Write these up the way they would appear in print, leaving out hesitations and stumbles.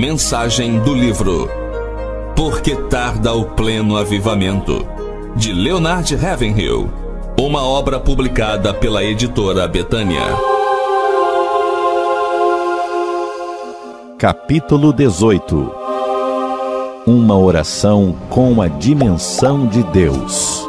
Mensagem do livro Por que tarda o pleno avivamento, de Leonard Ravenhill, uma obra publicada pela editora Betânia. Capítulo 18. Uma oração com a dimensão de Deus.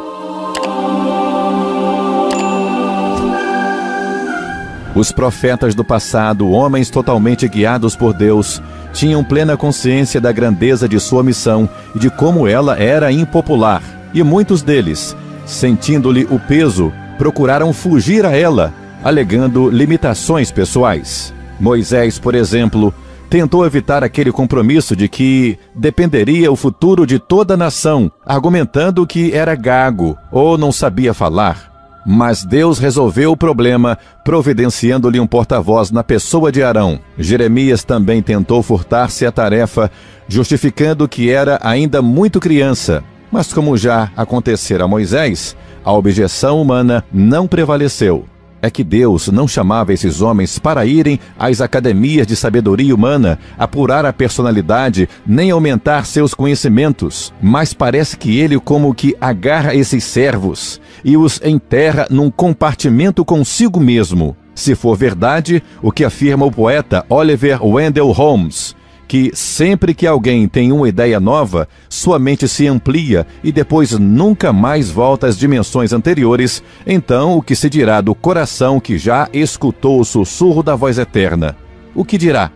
Os profetas do passado, homens totalmente guiados por Deus, tinham plena consciência da grandeza de sua missão e de como ela era impopular. E muitos deles, sentindo-lhe o peso, procuraram fugir a ela, alegando limitações pessoais. Moisés, por exemplo, tentou evitar aquele compromisso de que dependeria o futuro de toda a nação, argumentando que era gago ou não sabia falar. Mas Deus resolveu o problema, providenciando-lhe um porta-voz na pessoa de Arão. Jeremias também tentou furtar-se à tarefa, justificando que era ainda muito criança. Mas como já acontecera a Moisés, a objeção humana não prevaleceu. É que Deus não chamava esses homens para irem às academias de sabedoria humana, apurar a personalidade, nem aumentar seus conhecimentos. Mas parece que ele como que agarra esses servos e os enterra num compartimento consigo mesmo. Se for verdade, o que afirma o poeta Oliver Wendell Holmes, que sempre que alguém tem uma ideia nova, sua mente se amplia e depois nunca mais volta às dimensões anteriores, então o que se dirá do coração que já escutou o sussurro da voz eterna? O que dirá?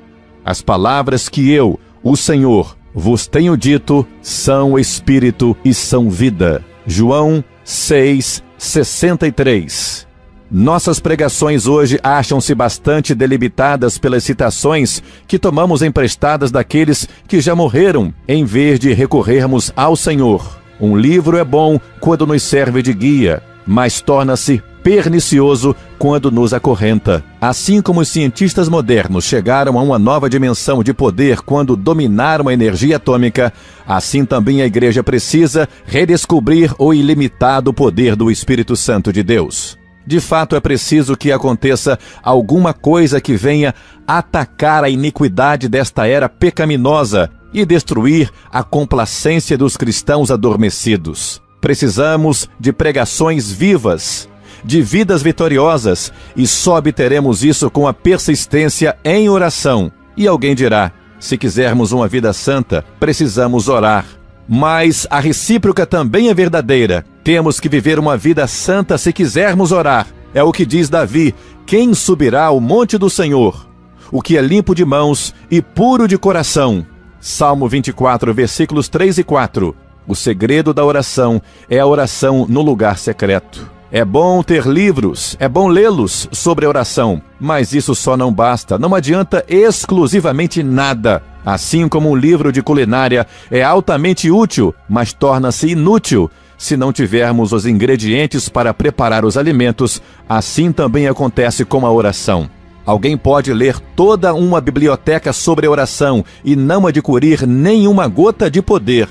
As palavras que eu, o Senhor, vos tenho dito, são espírito e são vida. João 6:63. Nossas pregações hoje acham-se bastante delimitadas pelas citações que tomamos emprestadas daqueles que já morreram, em vez de recorrermos ao Senhor. Um livro é bom quando nos serve de guia, mas torna-se pernicioso quando nos acorrenta. Assim como os cientistas modernos chegaram a uma nova dimensão de poder quando dominaram a energia atômica, assim também a Igreja precisa redescobrir o ilimitado poder do Espírito Santo de Deus. De fato, é preciso que aconteça alguma coisa que venha atacar a iniquidade desta era pecaminosa e destruir a complacência dos cristãos adormecidos. Precisamos de pregações vivas, de vidas vitoriosas, e só obteremos isso com a persistência em oração. E alguém dirá, se quisermos uma vida santa, precisamos orar. Mas a recíproca também é verdadeira. Temos que viver uma vida santa se quisermos orar. É o que diz Davi: quem subirá ao monte do Senhor? O que é limpo de mãos e puro de coração. Salmo 24, versículos 3 e 4. O segredo da oração é a oração no lugar secreto. É bom ter livros, é bom lê-los sobre oração, mas isso só não basta, não adianta exclusivamente nada. Assim como um livro de culinária é altamente útil, mas torna-se inútil se não tivermos os ingredientes para preparar os alimentos, assim também acontece com a oração. Alguém pode ler toda uma biblioteca sobre oração e não adquirir nenhuma gota de poder.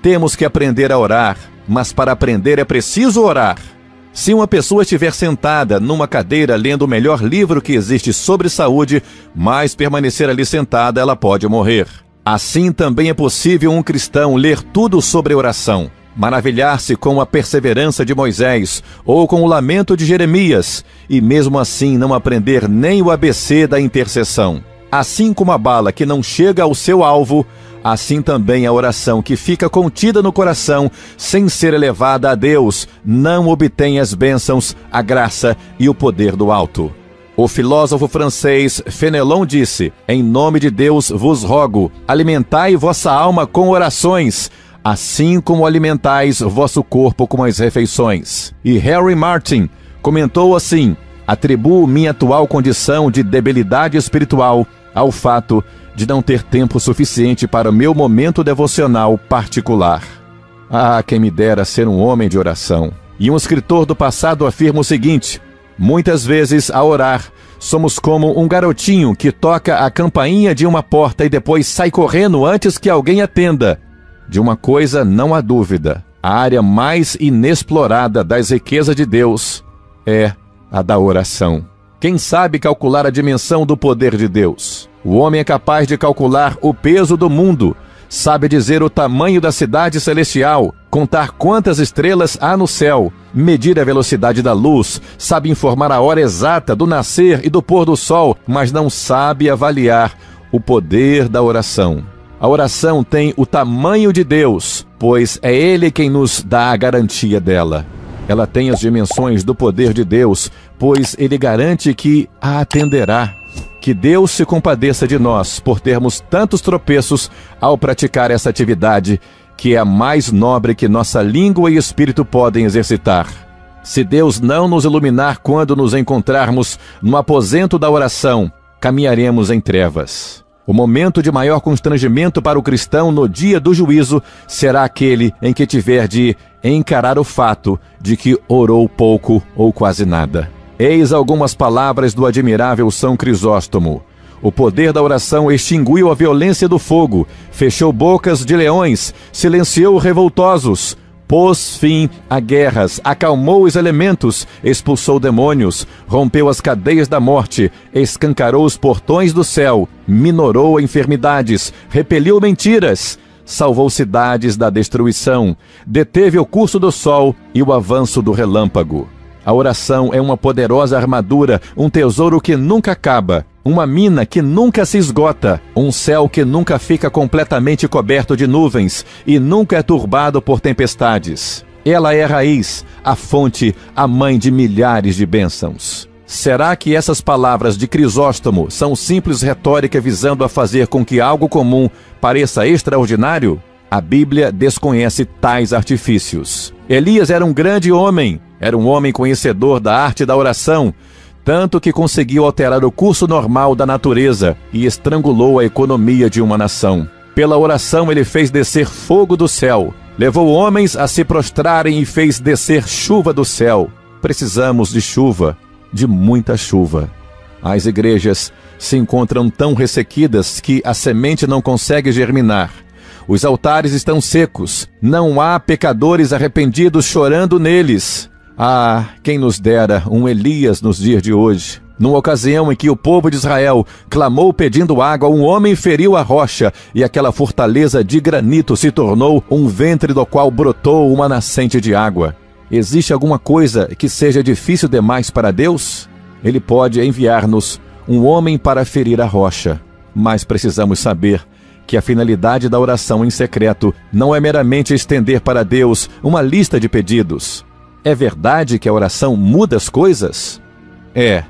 Temos que aprender a orar, mas para aprender é preciso orar. Se uma pessoa estiver sentada numa cadeira lendo o melhor livro que existe sobre saúde, mas permanecer ali sentada, ela pode morrer. Assim também é possível um cristão ler tudo sobre oração, maravilhar-se com a perseverança de Moisés ou com o lamento de Jeremias, e mesmo assim não aprender nem o ABC da intercessão. Assim como a bala que não chega ao seu alvo, assim também a oração que fica contida no coração, sem ser elevada a Deus, não obtém as bênçãos, a graça e o poder do alto. O filósofo francês Fenelon disse: em nome de Deus vos rogo, alimentai vossa alma com orações, assim como alimentais vosso corpo com as refeições. E Harry Martin comentou assim: atribuo minha atual condição de debilidade espiritual ao fato de não ter tempo suficiente para o meu momento devocional particular. Ah, quem me dera ser um homem de oração. E um escritor do passado afirma o seguinte: muitas vezes, ao orar, somos como um garotinho que toca a campainha de uma porta e depois sai correndo antes que alguém atenda. De uma coisa não há dúvida: a área mais inexplorada das riquezas de Deus é a da oração. Quem sabe calcular a dimensão do poder de Deus? O homem é capaz de calcular o peso do mundo, sabe dizer o tamanho da cidade celestial, contar quantas estrelas há no céu, medir a velocidade da luz, sabe informar a hora exata do nascer e do pôr do sol, mas não sabe avaliar o poder da oração. A oração tem o tamanho de Deus, pois é Ele quem nos dá a garantia dela. Ela tem as dimensões do poder de Deus, pois Ele garante que a atenderá. Que Deus se compadeça de nós por termos tantos tropeços ao praticar essa atividade, que é a mais nobre que nossa língua e espírito podem exercitar. Se Deus não nos iluminar quando nos encontrarmos no aposento da oração, caminharemos em trevas. O momento de maior constrangimento para o cristão no dia do juízo será aquele em que tiver de encarar o fato de que orou pouco ou quase nada. Eis algumas palavras do admirável São Crisóstomo. O poder da oração extinguiu a violência do fogo, fechou bocas de leões, silenciou revoltosos, pôs fim a guerras, acalmou os elementos, expulsou demônios, rompeu as cadeias da morte, escancarou os portões do céu, minorou enfermidades, repeliu mentiras, salvou cidades da destruição, deteve o curso do sol e o avanço do relâmpago. A oração é uma poderosa armadura, um tesouro que nunca acaba, uma mina que nunca se esgota, um céu que nunca fica completamente coberto de nuvens e nunca é turbado por tempestades. Ela é a raiz, a fonte, a mãe de milhares de bênçãos. Será que essas palavras de Crisóstomo são simples retórica visando a fazer com que algo comum pareça extraordinário? A Bíblia desconhece tais artifícios. Elias era um grande homem, era um homem conhecedor da arte da oração, tanto que conseguiu alterar o curso normal da natureza e estrangulou a economia de uma nação. Pela oração ele fez descer fogo do céu, levou homens a se prostrarem e fez descer chuva do céu. Precisamos de chuva, de muita chuva. As igrejas se encontram tão ressequidas que a semente não consegue germinar. Os altares estão secos, não há pecadores arrependidos chorando neles. Ah, quem nos dera um Elias nos dias de hoje. Numa ocasião em que o povo de Israel clamou pedindo água, um homem feriu a rocha e aquela fortaleza de granito se tornou um ventre do qual brotou uma nascente de água. Existe alguma coisa que seja difícil demais para Deus? Ele pode enviar-nos um homem para ferir a rocha, mas precisamos saber que a finalidade da oração em secreto não é meramente estender para Deus uma lista de pedidos. É verdade que a oração muda as coisas? É,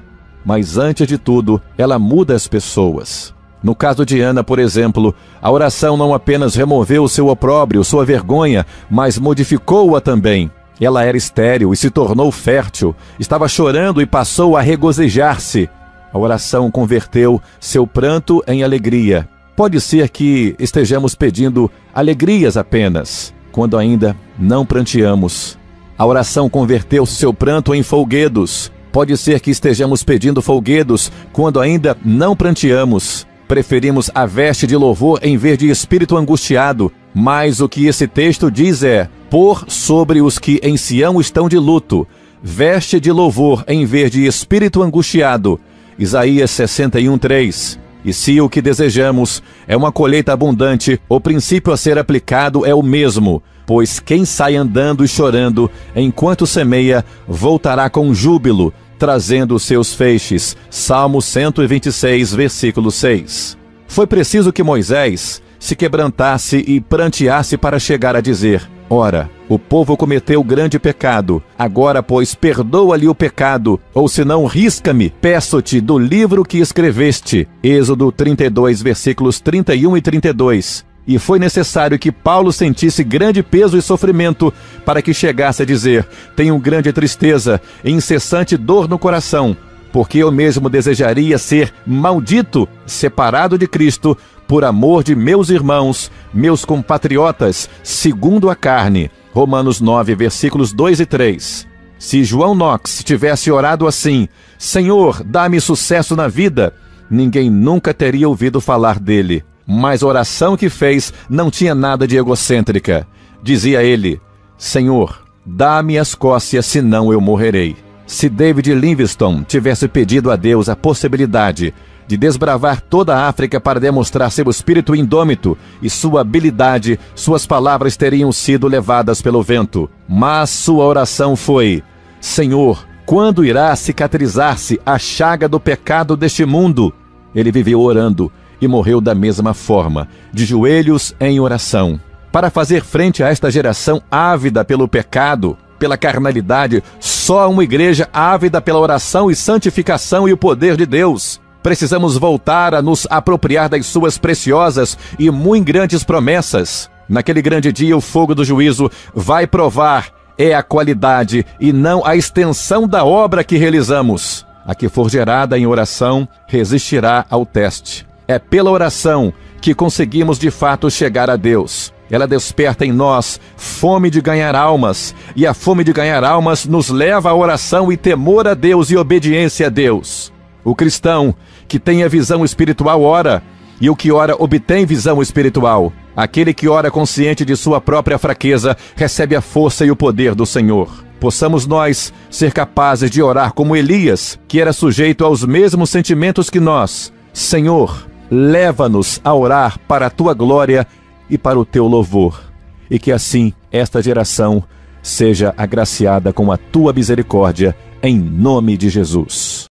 mas antes de tudo, ela muda as pessoas. No caso de Ana, por exemplo, a oração não apenas removeu seu opróbrio, sua vergonha, mas modificou-a também. Ela era estéril e se tornou fértil, estava chorando e passou a regozijar-se. A oração converteu seu pranto em alegria. Pode ser que estejamos pedindo alegrias apenas, quando ainda não pranteamos. A oração converteu seu pranto em folguedos. Pode ser que estejamos pedindo folguedos, quando ainda não pranteamos. Preferimos a veste de louvor em vez de espírito angustiado. Mas o que esse texto diz é: pôr sobre os que em Sião estão de luto, veste de louvor em vez de espírito angustiado. Isaías 61:3. E se o que desejamos é uma colheita abundante, o princípio a ser aplicado é o mesmo, pois quem sai andando e chorando, enquanto semeia, voltará com júbilo, trazendo os seus feixes. Salmo 126, versículo 6. Foi preciso que Moisés se quebrantasse e pranteasse para chegar a dizer: ora, o povo cometeu grande pecado, agora, pois, perdoa-lhe o pecado, ou senão risca-me, peço-te, do livro que escreveste. Êxodo 32, versículos 31 e 32. E foi necessário que Paulo sentisse grande peso e sofrimento para que chegasse a dizer: tenho grande tristeza e incessante dor no coração, porque eu mesmo desejaria ser maldito, separado de Cristo, por amor de meus irmãos, meus compatriotas, segundo a carne. Romanos 9, versículos 2 e 3. Se João Knox tivesse orado assim: Senhor, dá-me sucesso na vida, ninguém nunca teria ouvido falar dele. Mas a oração que fez não tinha nada de egocêntrica. Dizia ele: Senhor, dá-me a Escócia, senão eu morrerei. Se David Livingstone tivesse pedido a Deus a possibilidade de desbravar toda a África para demonstrar seu espírito indômito e sua habilidade, suas palavras teriam sido levadas pelo vento. Mas sua oração foi: Senhor, quando irá cicatrizar-se a chaga do pecado deste mundo? Ele viveu orando e morreu da mesma forma, de joelhos em oração. Para fazer frente a esta geração ávida pelo pecado, pela carnalidade, só uma igreja ávida pela oração e santificação e o poder de Deus. Precisamos voltar a nos apropriar das suas preciosas e muito grandes promessas. Naquele grande dia, o fogo do juízo vai provar é a qualidade e não a extensão da obra que realizamos. A que for gerada em oração resistirá ao teste. É pela oração que conseguimos de fato chegar a Deus. Ela desperta em nós fome de ganhar almas, e a fome de ganhar almas nos leva à oração e temor a Deus e obediência a Deus. O cristão que tem a visão espiritual ora, e o que ora obtém visão espiritual. Aquele que ora consciente de sua própria fraqueza recebe a força e o poder do Senhor. Possamos nós ser capazes de orar como Elias, que era sujeito aos mesmos sentimentos que nós. Senhor, leva-nos a orar para a tua glória e para o teu louvor, e que assim esta geração seja agraciada com a tua misericórdia, em nome de Jesus.